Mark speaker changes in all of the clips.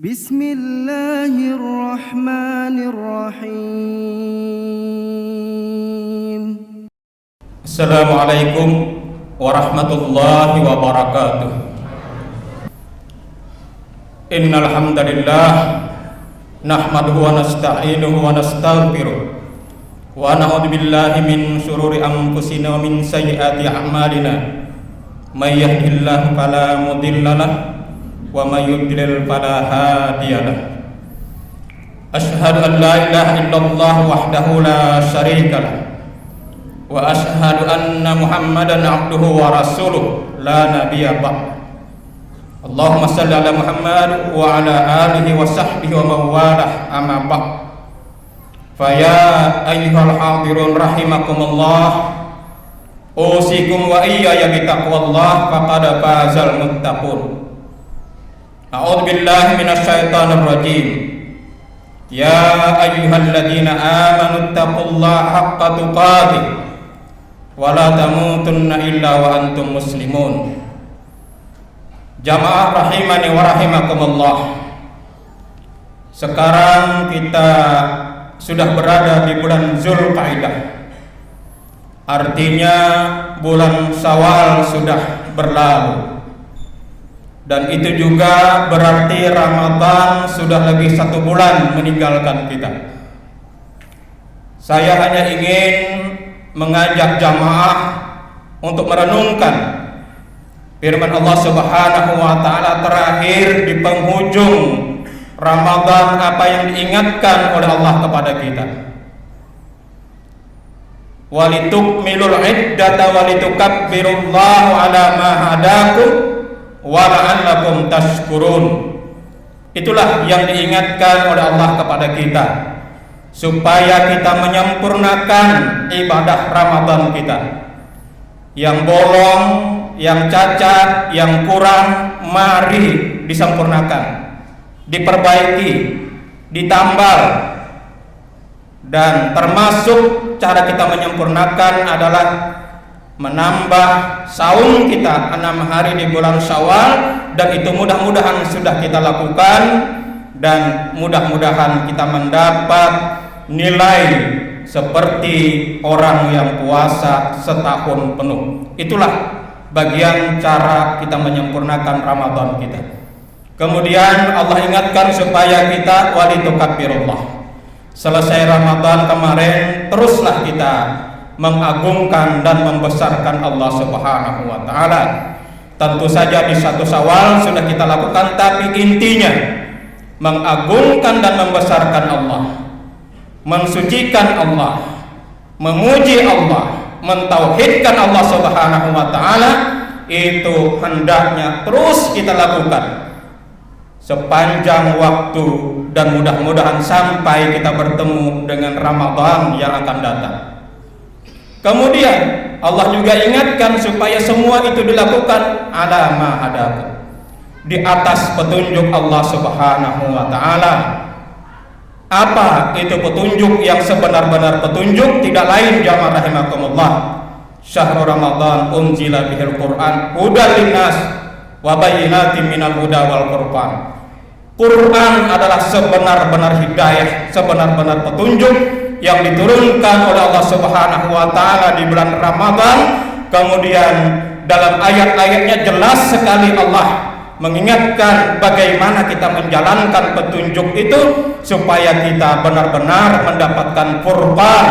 Speaker 1: Bismillahirrahmanirrahim.
Speaker 2: Assalamualaikum warahmatullahi wabarakatuh. Innal hamdalillah nahmaduhu wa nasta'inuhu wa nastaghfiruh wa na'udzu billahi min syururi anfusina wa min sayyiati a'malina. May yahdihillahu fala mudilla lahu wa may yudlil fala hadiya lahu. Asyhadu an la ilaha illallah wahdahu la syarika lahu wa asyhadu anna Muhammadan abduhu wa rasuluh la nabiyya ba'd. Allahumma shalli ala Muhammad wa ala alihi wa sahbihi wa mawalah amma ba'd. Fa ya ayyuhal hadirun rahimakumullah, usikum wa iyaya bitaqwallah faqad fazal muttaqun. A'udzu billahi minasyaitonir rajim. Ya ayyuhalladzina amanu taqullaha haqqa tuqatih wa la tamutunna illa wa antum muslimun. Jamaah rahimani wa rahimakumullah. Sekarang kita sudah berada di bulan Zulqa'dah. Artinya bulan Syawal sudah berlalu. Dan itu juga berarti Ramadan sudah lebih 1 bulan meninggalkan kita. Saya hanya ingin mengajak jamaah untuk merenungkan firman Allah Subhanahu wa taala terakhir di penghujung Ramadan, apa yang diingatkan oleh Allah kepada kita. Walitukmilul iddata walitukabbirullaha ala ma hadakum wa la'allakum tashkurun. Itulah yang diingatkan oleh Allah kepada kita, supaya kita menyempurnakan ibadah Ramadan kita. Yang bolong, yang cacat, yang kurang, mari disempurnakan, diperbaiki, ditambal. Dan termasuk cara kita menyempurnakan adalah menambah saum kita 6 hari di bulan Syawal, dan itu mudah-mudahan sudah kita lakukan, dan mudah-mudahan kita mendapat nilai seperti orang yang puasa setahun penuh. Itulah bagian cara kita menyempurnakan Ramadan kita. Kemudian Allah ingatkan supaya kita walitukabbirullah. Selesai Ramadan kemarin, teruslah kita mengagungkan dan membesarkan Allah Subhanahu wa taala. Tentu saja di 1 Syawal sudah kita lakukan, tapi intinya mengagungkan dan membesarkan Allah, mensucikan Allah, memuji Allah, mentauhidkan Allah Subhanahu wa taala, itu hendaknya terus kita lakukan sepanjang waktu, dan mudah-mudahan sampai kita bertemu dengan Ramadan yang akan datang. Kemudian Allah juga ingatkan supaya semua itu dilakukan ala ma hadakum, di atas petunjuk Allah Subhanahu wa taala. Apa itu petunjuk yang sebenar-benar petunjuk? Tidak lain, jamaah rahimakumullah, syahrul Ramadan unzila bihil Qur'an hudan linnas wa bayyinatin minal huda wal furqan. Quran adalah sebenar-benar hidayah, sebenar-benar petunjuk yang diturunkan oleh Allah Subhanahu wa taala di bulan Ramadan. Kemudian dalam ayat-ayatnya jelas sekali Allah mengingatkan bagaimana kita menjalankan petunjuk itu supaya kita benar-benar mendapatkan furqan,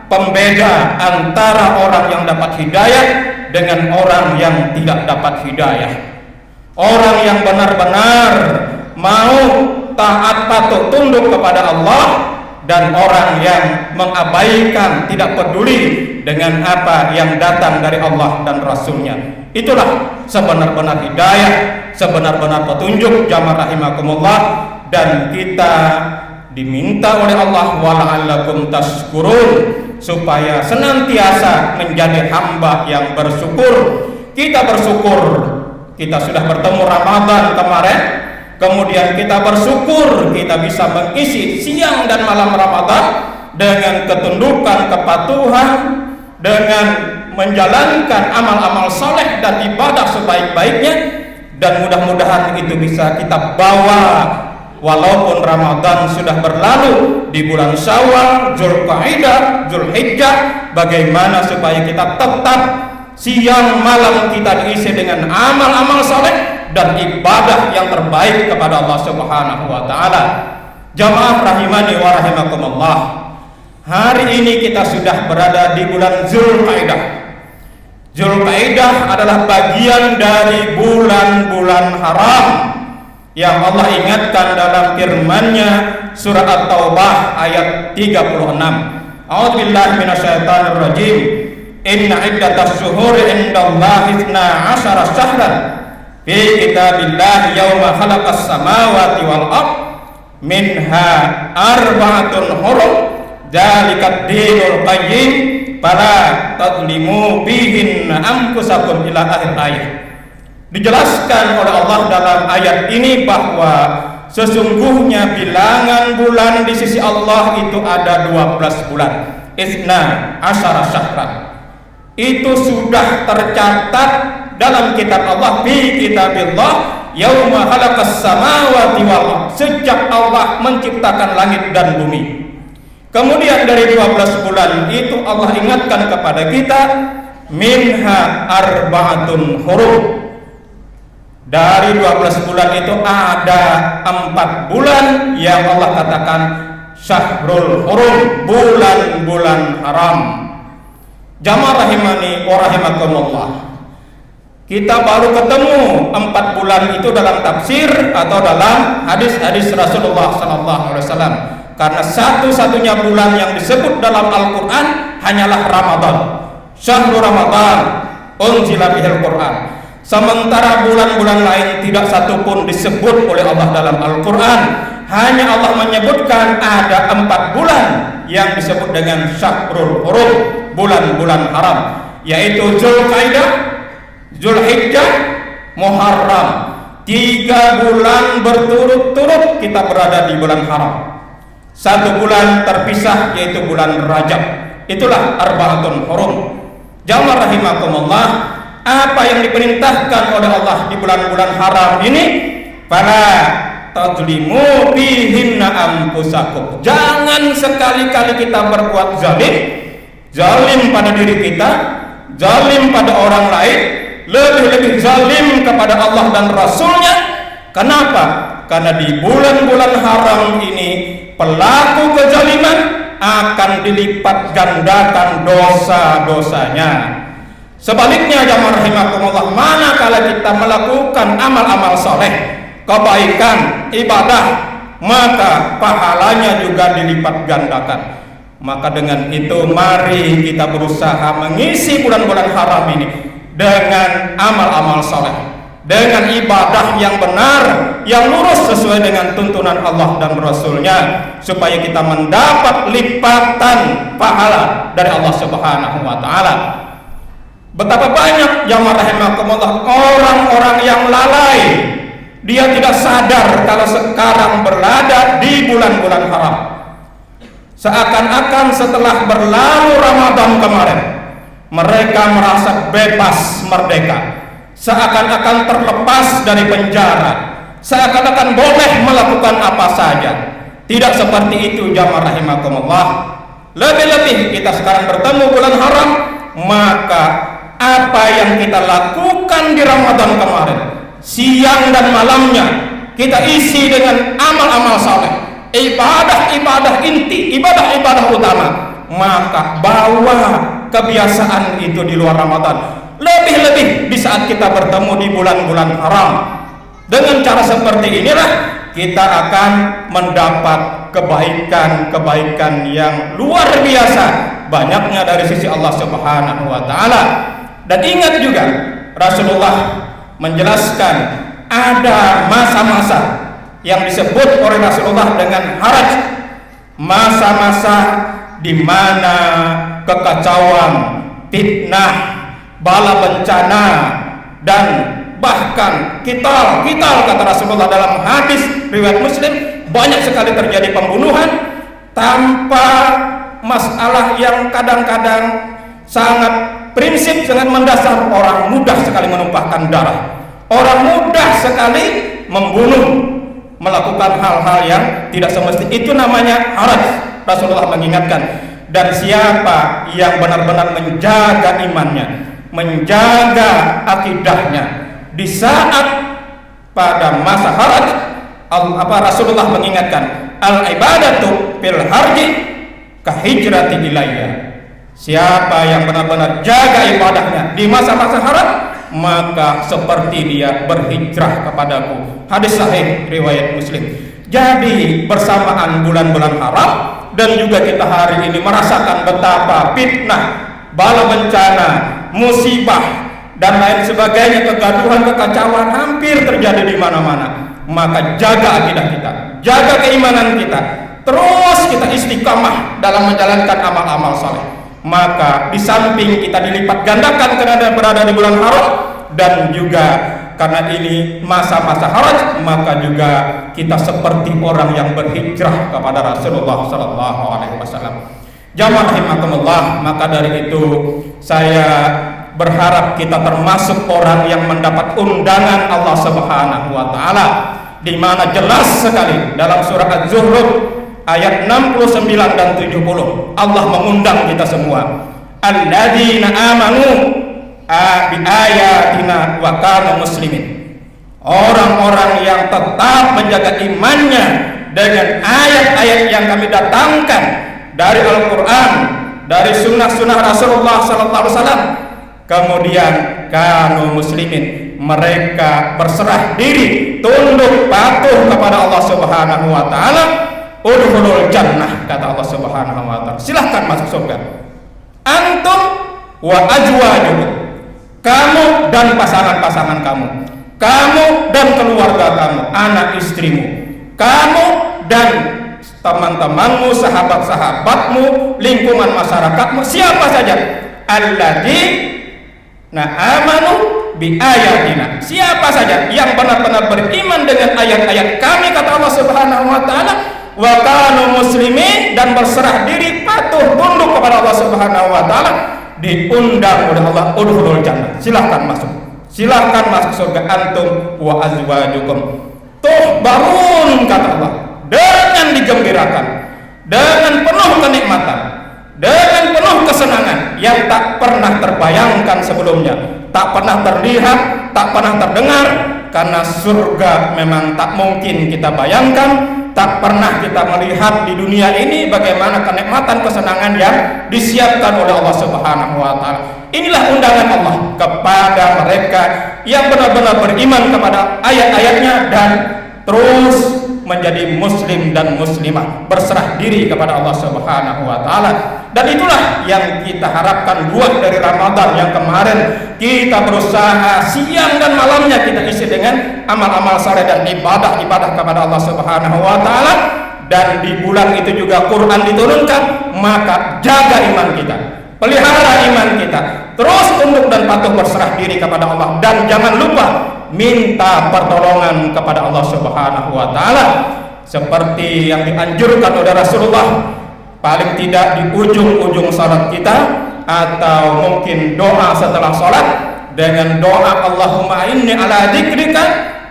Speaker 2: pembeda antara orang yang dapat hidayah dengan orang yang tidak dapat hidayah. Orang yang benar-benar mau taat patuh tunduk kepada Allah, dan orang yang mengabaikan, tidak peduli dengan apa yang datang dari Allah dan Rasulnya. Itulah sebenar-benar hidayah, sebenar-benar petunjuk, jamaah rahimakumullah. Dan kita diminta oleh Allah wala'allakum tashkurun, supaya senantiasa menjadi hamba yang bersyukur. Kita bersyukur kita sudah bertemu Ramadan kemarin, kemudian kita bersyukur kita bisa mengisi siang dan malam Ramadan dengan ketundukan, kepatuhan, dengan menjalankan amal-amal soleh dan ibadah sebaik-baiknya. Dan mudah-mudahan itu bisa kita bawa walaupun Ramadan sudah berlalu di bulan Syawal, Dzulqa'dah, Dzulhijjah, bagaimana supaya kita tetap siang malam kita diisi dengan amal-amal saleh dan ibadah yang terbaik kepada Allah Subhanahu wa taala. Jamaah rahimani wa rahimakumullah. Hari ini kita sudah berada di bulan Dzulqa'dah. Dzulqa'dah adalah bagian dari bulan-bulan haram yang Allah ingatkan dalam firman-Nya surah At-Taubah ayat 36. A'udzubillahi minasyaitonir rajim. Inna iddatas syuhuri indallahi 12 syahran fi kitabillahi yauma khalaqas samawati wal ardh minha arba'atun hurum dzalikat dinul qayyim fala tadlimu bihinna anfusakum ila akhir ayat. Dijelaskan oleh Allah dalam ayat ini bahwa sesungguhnya bilangan bulan di sisi Allah itu ada 12 bulan. Isna asyara syahran. Itu sudah tercatat dalam kitab Allah, fi kitabillah yauma khalaqas samawati wal ardh, sejak Allah menciptakan langit dan bumi. Kemudian dari 12 bulan itu Allah ingatkan kepada kita, minha arba'atun hurum. Dari 12 bulan itu ada 4 bulan yang Allah katakan syahrul hurum, bulan-bulan haram. Jamaah rahimani wa rahimakumullah. Kita baru ketemu 4 bulan itu dalam tafsir atau dalam hadis-hadis Rasulullah sallallahu alaihi wasallam. Karena satu-satunya bulan yang disebut dalam Al-Qur'an hanyalah Ramadan. Syahrul Ramadan unzila bihil Qur'an. Sementara bulan-bulan lain tidak satu pun disebut oleh Allah dalam Al-Quran. Hanya Allah menyebutkan ada 4 bulan yang disebut dengan Syahrul Hurum, bulan-bulan haram, yaitu Dzulqa'dah, Dzulhijjah, Muharram. 3 bulan berturut-turut kita berada di bulan haram. 1 bulan terpisah yaitu bulan Rajab. Itulah arba'atun hurum. Jamaah rahimakumullah. Apa yang diperintahkan oleh Allah di bulan-bulan haram ini? Fala tadlimu bihinna anfusakum. Jangan sekali-kali kita berbuat zalim pada diri kita, zalim pada orang lain, lebih-lebih zalim kepada Allah dan Rasulnya. Kenapa? Karena di bulan-bulan haram ini pelaku kezaliman akan dilipat gandakan dosa-dosanya. Sebaliknya jamaah rahimakumullah, manakala kita melakukan amal-amal soleh, kebaikan, ibadah, maka pahalanya juga dilipat gandakan. Maka dengan itu mari kita berusaha mengisi bulan-bulan haram ini dengan amal-amal soleh, dengan ibadah yang benar, yang lurus sesuai dengan tuntunan Allah dan Rasulnya, supaya kita mendapat lipatan pahala dari Allah Subhanahu wa ta'ala. Betapa banyak jamaah rahimakumullah orang-orang yang lalai, dia tidak sadar kalau sekarang berada di bulan-bulan haram. Seakan-akan setelah berlalu Ramadan kemarin, mereka merasa bebas merdeka, seakan-akan terlepas dari penjara, seakan-akan boleh melakukan apa saja. Tidak seperti itu jamaah rahimakumullah. Lebih-lebih kita sekarang bertemu bulan haram, maka apa yang kita lakukan di Ramadan kemarin, siang dan malamnya kita isi dengan amal-amal saleh, ibadah-ibadah inti, ibadah-ibadah utama. Maka bawa kebiasaan itu di luar Ramadan. Lebih-lebih di saat kita bertemu di bulan-bulan haram. Dengan cara seperti inilah kita akan mendapat kebaikan-kebaikan yang luar biasa banyaknya dari sisi Allah Subhanahu wa ta'ala. Dan ingat juga Rasulullah menjelaskan ada masa-masa yang disebut oleh Rasulullah dengan haraj, masa-masa di mana kekacauan, fitnah, bala bencana, dan bahkan kital kata Rasulullah dalam hadis riwayat Muslim, banyak sekali terjadi pembunuhan tanpa masalah yang kadang-kadang sangat prinsip, sangat mendasar. Orang mudah sekali menumpahkan darah, orang mudah sekali membunuh, melakukan hal-hal yang tidak semestinya. Itu namanya haraj. Rasulullah mengingatkan. Dan siapa yang benar-benar menjaga imannya, menjaga akidahnya di saat pada masa haraj, Rasulullah mengingatkan, al ibadatu fil harji kahijrati ilayya. Siapa yang benar-benar jaga ibadahnya di masa-masa haraj, maka seperti dia berhijrah kepadaku. Hadis sahih riwayat Muslim. Jadi bersamaan bulan-bulan haram dan juga kita hari ini merasakan betapa fitnah, bala bencana, musibah dan lain sebagainya, kegaduhan, kekacauan hampir terjadi di mana-mana. Maka jaga akidah kita, jaga keimanan kita, terus kita istiqamah dalam menjalankan amal-amal saleh. Maka di samping kita dilipat gandakan karena berada di bulan haram, dan juga karena ini masa-masa haraj, maka juga kita seperti orang yang berhijrah kepada Rasulullah Sallallahu Alaihi Wasallam. Jamaah rahimakumullah, maka dari itu saya berharap kita termasuk orang yang mendapat undangan Allah Subhanahu Wa Taala, di mana jelas sekali dalam surah Az-Zukhruf ayat 69 dan 70 Allah mengundang kita semua. Alladzina amanu bi ayatina wa kanu muslimin. Orang-orang yang tetap menjaga imannya dengan ayat-ayat yang kami datangkan dari Al-Quran, dari sunnah-sunnah Rasulullah Sallallahu Alaihi Wasallam. Kemudian kanu muslimin, mereka berserah diri, tunduk patuh kepada Allah Subhanahu Wa Taala. Udkhulul jannah, kata Allah Subhanahu Wa Taala, silahkan masuk surga. Antum wa azwajukum, kamu dan pasangan-pasangan kamu, kamu dan keluarga kamu, anak istrimu, kamu dan teman-temanmu, sahabat-sahabatmu, lingkungan masyarakatmu, siapa saja. Alladzina amanu bi ayatina, siapa saja yang benar-benar beriman dengan ayat-ayat kami, kata Allah Subhanahu Wa Taala, wa kanu muslimin, dan berserah diri patuh tunduk kepada Allah Subhanahu Wa Taala, diundang oleh Allah, udkhulul jannah, silahkan masuk, silahkan masuk surga antum wa azwajukum. Tuhbarun, kata Allah, dengan digembirakan, dengan penuh kenikmatan, dengan penuh kesenangan yang tak pernah terbayangkan sebelumnya, tak pernah terlihat, tak pernah terdengar. Karena surga memang tak mungkin kita bayangkan, tak pernah kita melihat di dunia ini bagaimana kenikmatan kesenangan yang disiapkan oleh Allah Subhanahu Wa Taala. Inilah undangan Allah kepada mereka yang benar-benar beriman kepada ayat-ayatnya dan terus menjadi muslim dan muslimah, berserah diri kepada Allah Subhanahu Wa Taala. Dan itulah yang kita harapkan buat dari Ramadan yang kemarin. Kita berusaha siang dan malamnya kita isi dengan amal-amal saleh dan ibadah-ibadah kepada Allah Subhanahu Wa Taala. Dan di bulan itu juga Quran diturunkan. Maka jaga iman kita, pelihara iman kita, terus tunduk dan patuh berserah diri kepada Allah. Dan jangan lupa minta pertolongan kepada Allah Subhanahu Wa Taala, seperti yang dianjurkan oleh Rasulullah. Paling tidak di ujung-ujung salat kita, atau mungkin doa setelah salat dengan doa Allahumma inni ala dzikrika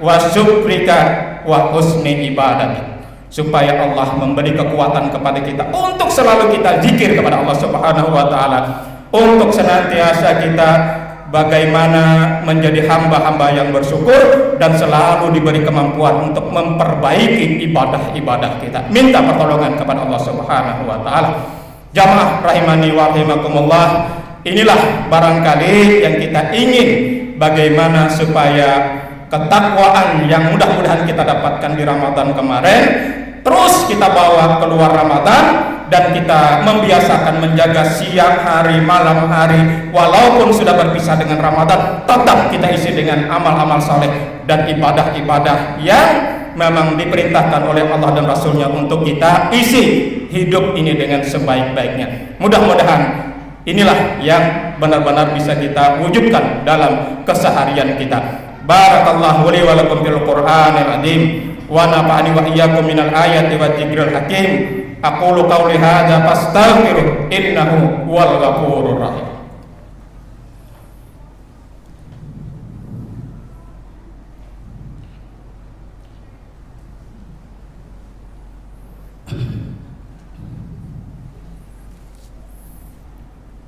Speaker 2: wa syukrika wa husni ibadatik, supaya Allah memberi kekuatan kepada kita untuk selalu kita zikir kepada Allah Subhanahu Wa Taala, untuk senantiasa kita bagaimana menjadi hamba-hamba yang bersyukur dan selalu diberi kemampuan untuk memperbaiki ibadah-ibadah kita. Minta pertolongan kepada Allah Subhanahu Wa Taala. Jamaah rahimani wa rahimakumullah, inilah barangkali yang kita ingin, bagaimana supaya ketakwaan yang mudah-mudahan kita dapatkan di Ramadan kemarin terus kita bawa keluar Ramadan, dan kita membiasakan menjaga siang hari, malam hari, walaupun sudah berpisah dengan Ramadan, tetap kita isi dengan amal-amal saleh dan ibadah-ibadah yang memang diperintahkan oleh Allah dan Rasulnya untuk kita isi hidup ini dengan sebaik-baiknya. Mudah-mudahan inilah yang benar-benar bisa kita wujudkan dalam keseharian kita. Barakallahu li wa lakum fil Qur'anil azim, wa nafa'ani wa iyyakum minal ayati wa dzikril hakim. Aqulu qawli hadza fastaghfiruh innahu huwal ghafurur rahim.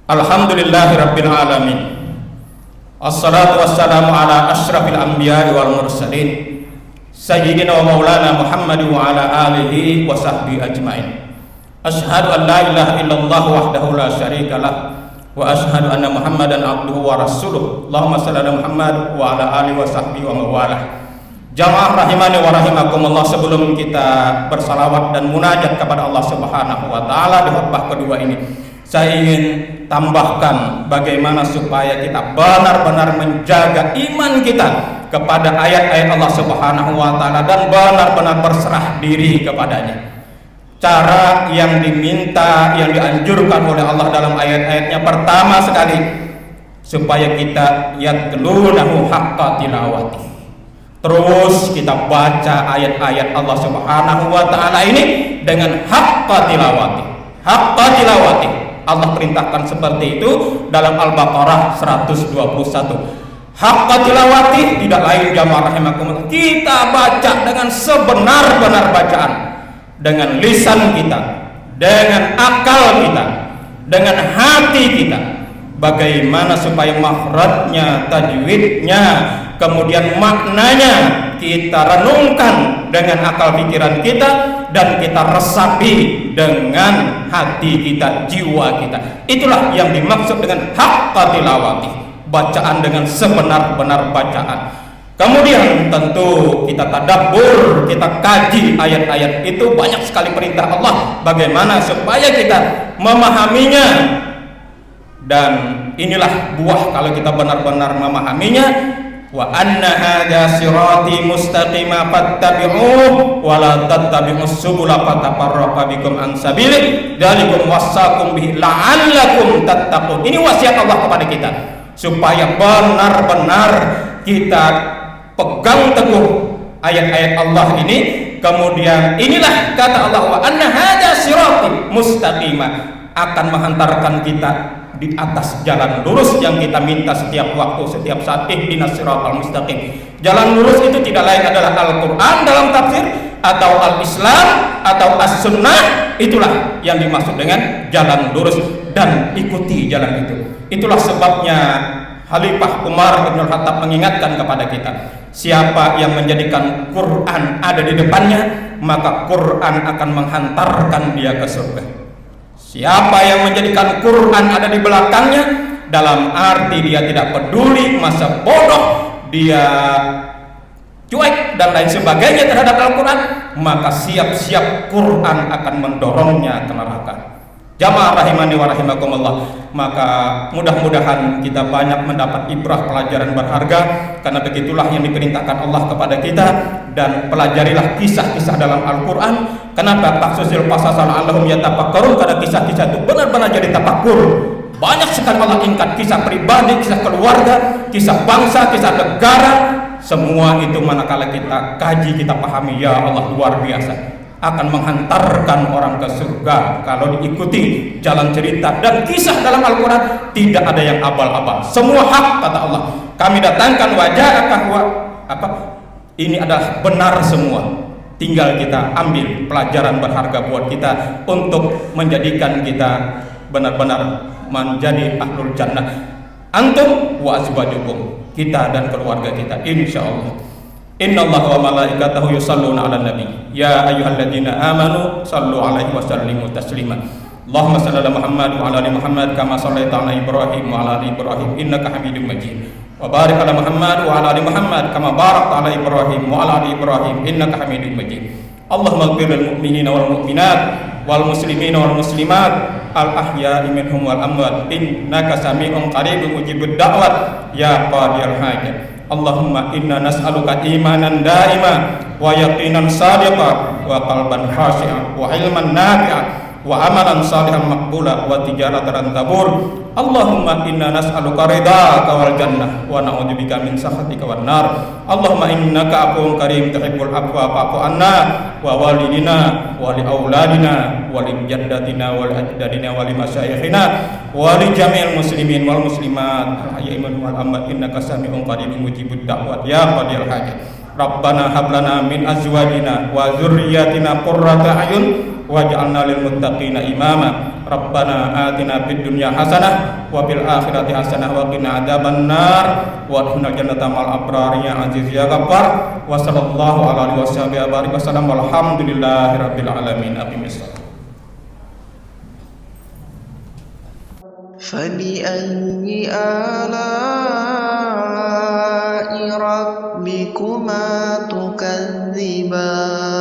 Speaker 2: Alhamdulillahirabbil alamin. Assalatu wassalamu ala asyrafil anbiya'i wal mursalin sayyidina wa maulana Muhammad wa ala alihi wa sahbihi ajmain. Asyhadu an la ilaha illallah wahdahu la syarikalah wa asyhadu anna Muhammadan abduhu wa rasuluh. Allahumma shalli ala Muhammad wa ala alihi wa sahbihi wa mawalah. Jamaah rahimani wa rahimakumullah, sebelum kita bersalawat dan munajat kepada Allah Subhanahu wa taala di khutbah kedua ini, saya ingin tambahkan bagaimana supaya kita benar-benar menjaga iman kita kepada ayat-ayat Allah Subhanahu wa taala dan benar-benar berserah diri kepadanya. Cara yang diminta, yang dianjurkan oleh Allah dalam ayat-ayatnya, pertama sekali supaya kita yatlunahu haqqa tilawati. Terus kita baca ayat-ayat Allah Subhanahu wa taala ini dengan haqqa tilawati. Haqqa tilawati. Allah perintahkan seperti itu dalam Al-Baqarah 121. Haqqa tilawati tidak lain, jamaah rahimakumullah, kita baca dengan sebenar-benar bacaan, dengan lisan kita, dengan akal kita, dengan hati kita. Bagaimana supaya makhrajnya, tajwidnya, kemudian maknanya kita renungkan dengan akal pikiran kita dan kita resapi dengan hati kita, jiwa kita. Itulah yang dimaksud dengan haqqa tilawati, bacaan dengan sebenar-benar bacaan. Kemudian tentu kita tadabbur, kita kaji ayat-ayat itu. Banyak sekali perintah Allah bagaimana supaya kita memahaminya, dan inilah buah kalau kita benar-benar memahaminya. Wa anna hadza sirati mustaqima fattabi'uhu wa la tattabi'us subula fatafarraqa bikum an sabilihi dzalikum wasaqum bihi la'allakum tattaqun. Ini wasiat Allah kepada kita supaya benar-benar kita pegang teguh ayat-ayat Allah ini. Kemudian inilah kata Allah, wa anna hadza sirati mustaqima, akan menghantarkan kita di atas jalan lurus yang kita minta setiap waktu, setiap saat. Ihdinas siratal mustaqim. Jalan lurus itu tidak lain adalah Al-Quran dalam tafsir, atau Al-Islam, atau As-Sunnah. Itulah yang dimaksud dengan jalan lurus, dan ikuti jalan itu. Itulah sebabnya Khalifah Umar bin Khattab mengingatkan kepada kita, siapa yang menjadikan Quran ada di depannya, maka Quran akan menghantarkan dia ke surga. Siapa yang menjadikan Quran ada di belakangnya, dalam arti dia tidak peduli, masa bodoh, dia cuek dan lain sebagainya terhadap Al-Quran, maka siap-siap Quran akan mendorongnya ke neraka. Jamaah rahimani wa rahimakumullah, maka mudah-mudahan kita banyak mendapat ibrah, pelajaran berharga, karena begitulah yang diperintahkan Allah kepada kita. Dan pelajarilah kisah-kisah dalam Al-Quran. Kenapa? Taksusil pasasan Allahum yatafakkarun, karena kisah-kisah itu benar-benar jadi tafakkur. Banyak sekali Allah ingkat kisah pribadi, kisah keluarga, kisah bangsa, kisah negara. Semua itu manakala kita kaji, kita pahami, ya Allah, luar biasa, akan menghantarkan orang ke surga kalau diikuti jalan cerita dan kisah dalam Al-Quran. Tidak ada yang abal-abal, semua hak, kata Allah. Kami datangkan wajah ini adalah benar semua. Tinggal kita ambil pelajaran berharga buat kita untuk menjadikan kita benar-benar menjadi ahlul jannah. Antum wa azwajukum, kita dan keluarga kita, insyaallah. Innallaha wa malaikatahu yusholluna 'alan nabi ya ayyuhalladzina amanu shallu 'alaihi wa sallimu taslima. Allahumma shalli ala Muhammad wa ala ali Muhammad kama shallaita ala Ibrahim wa ala ali Ibrahim innaka Hamidum Majid. Wa barik ala Muhammad wa ala ali Muhammad kama barakta ala Ibrahim wa ala ali Ibrahim innaka Hamidum Majid. Allahumma ighfir lil mu'minina wal mu'minat wal muslimina wal muslimat al ahya'i minhum wal amwat innaka sami'un qaribun mujibud da'wat ya qadiyal hajat. Allahumma inna nas'aluka imanan daima wa yaqinan sadiqa wa qalban khashi'a wa ilman nafi'a wa amalan salihan maqbula wa tijaratan tabur. Allahumma inna nas'aluka ridhaka wal jannah wa na'udzubika min sakhatika wan nar. Allahumma innaka afuwwun karim tuhibbul afwa fa'fu anna wa walidina wa li auladina wa li jaddatina wa li ajdadina wa li masyayikhina wa li jami'il muslimin wal muslimat ahya'i minhum wal amwat innaka sami'un qaribun mujibud da'wat ya qadiyal hajat. Rabbana hab lana min azwajina wa dzurriyyatina qurrata a'yun waj'alna lil muttaqina imama. Rabbana atina fid dunya hasanah wa fil akhirati hasanah wa qina adzabannar wa adkhilnal jannata ma'al abrar ya aziz ya ghaffar. Wa sallallahu alaihi wasallam walhamdulillahi rabbil alamin. Aqimissalam.
Speaker 3: فبأي آلاء ربكما تكذبان